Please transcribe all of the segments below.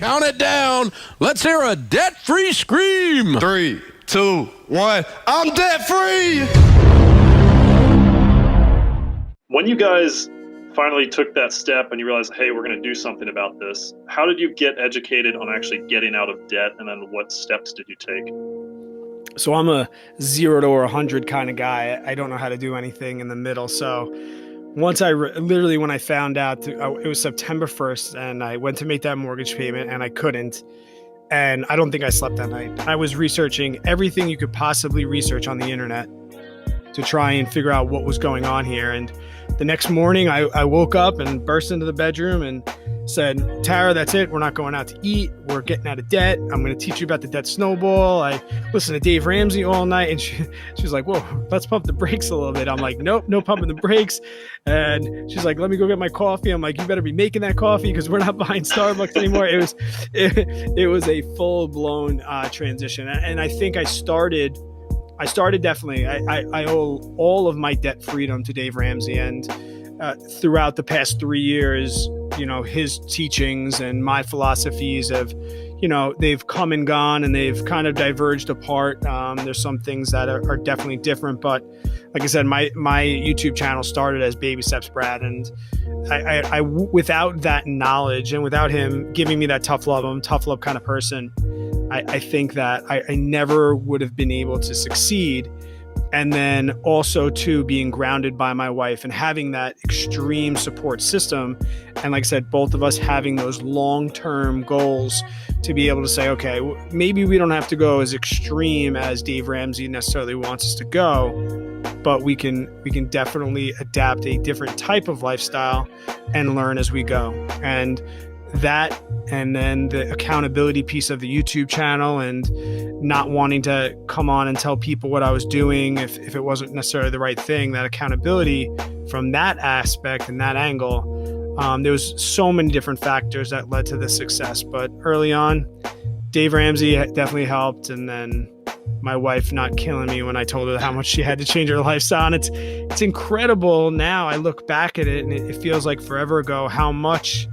Count it down. Let's hear a debt-free scream. 3, 2, 1. I'm debt-free. When you guys finally took that step and you realized, hey, we're going to do something about this, how did you get educated on actually getting out of debt, and then what steps did you take? So I'm a 0 to 100 kind of guy. I don't know how to do anything in the middle. So once literally when I found out, it was September 1st, and I went to make that mortgage payment and I couldn't. And I don't think I slept that night. I was researching everything you could possibly research on the internet to try and figure out what was going on here. And the next morning I woke up and burst into the bedroom and said, Tara, that's it. We're not going out to eat. We're getting out of debt. I'm going to teach you about the debt snowball. I listened to Dave Ramsey all night, and she's like, whoa, let's pump the brakes a little bit. I'm like, nope, no pumping the brakes. And she's like, let me go get my coffee. I'm like, you better be making that coffee because we're not buying Starbucks anymore. It was a full blown transition. And I think I started definitely. I owe all of my debt freedom to Dave Ramsey, and throughout the past 3 years, his teachings and my philosophies have, they've come and gone, and they've kind of diverged apart. There's some things that are definitely different, but like I said, my YouTube channel started as Baby Steps Brad, and I without that knowledge and without him giving me that tough love, I'm a tough love kind of person. I think that I never would have been able to succeed. And then also too, being grounded by my wife and having that extreme support system. And like I said, both of us having those long-term goals to be able to say, okay, maybe we don't have to go as extreme as Dave Ramsey necessarily wants us to go, but we can definitely adapt a different type of lifestyle and learn as we go. And that, and then the accountability piece of the YouTube channel, and not wanting to come on and tell people what I was doing if it wasn't necessarily the right thing, that accountability from that aspect and that angle. There was so many different factors that led to the success, but early on, Dave Ramsey definitely helped. And then my wife not killing me when I told her how much she had to change her lifestyle. And it's incredible. Now I look back at it and it feels like forever ago how much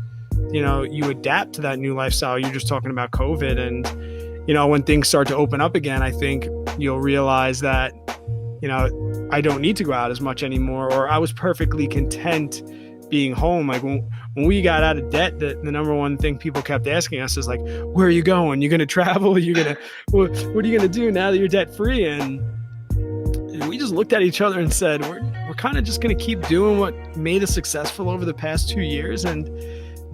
you adapt to that new lifestyle. You're just talking about COVID, and when things start to open up again, I think you'll realize that I don't need to go out as much anymore, or I was perfectly content being home. Like when we got out of debt, the number one thing people kept asking us is like, where are you going? You gonna travel? What are you gonna do now that you're debt free? And we just looked at each other and said, we're kind of just gonna keep doing what made us successful over the past 2 years, and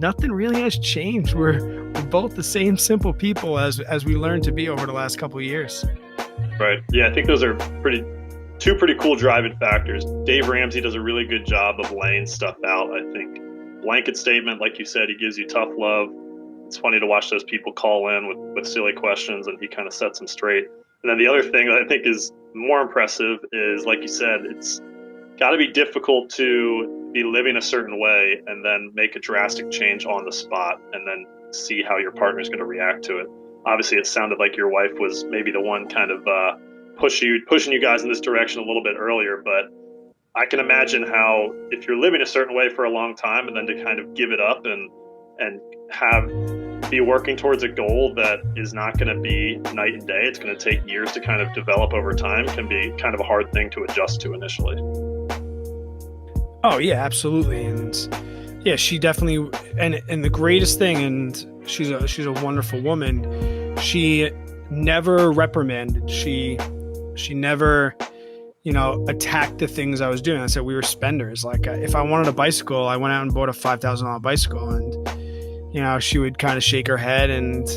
nothing really has changed. We're both the same simple people as we learned to be over the last couple of years. Right. Yeah, I think those are two pretty cool driving factors. Dave Ramsey does a really good job of laying stuff out. I think blanket statement, like you said, he gives you tough love. It's funny to watch those people call in with silly questions, and he kind of sets them straight. And then the other thing that I think is more impressive is, like you said, it's got to be difficult to be living a certain way and then make a drastic change on the spot and then see how your partner is going to react to it. Obviously, it sounded like your wife was maybe the one kind of pushing you guys in this direction a little bit earlier, but I can imagine how if you're living a certain way for a long time and then to kind of give it up and be working towards a goal that is not going to be night and day, it's going to take years to kind of develop over time, can be kind of a hard thing to adjust to initially. Oh yeah, absolutely. And yeah, she definitely, and the greatest thing, and she's a wonderful woman. She never reprimanded. She never, attacked the things I was doing. I said we were spenders. Like if I wanted a bicycle, I went out and bought a $5,000 bicycle, and she would kind of shake her head and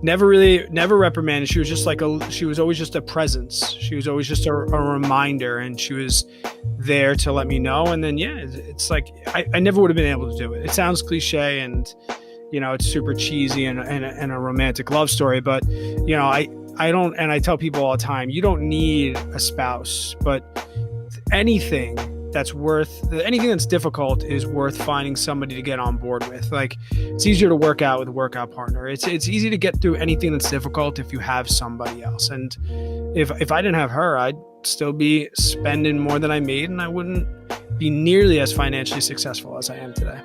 never reprimanded. She was just she was always just a presence. She was always just a reminder, and she was there to let me know. And then, yeah, it's like, I never would have been able to do it. It sounds cliche and, it's super cheesy and a romantic love story, but, I don't, and I tell people all the time, you don't need a spouse, but anything that's difficult is worth finding somebody to get on board with. Like, it's easier to work out with a workout partner. It's easy to get through anything that's difficult if you have somebody else. And if I didn't have her, I'd still be spending more than I made, and I wouldn't be nearly as financially successful as I am today.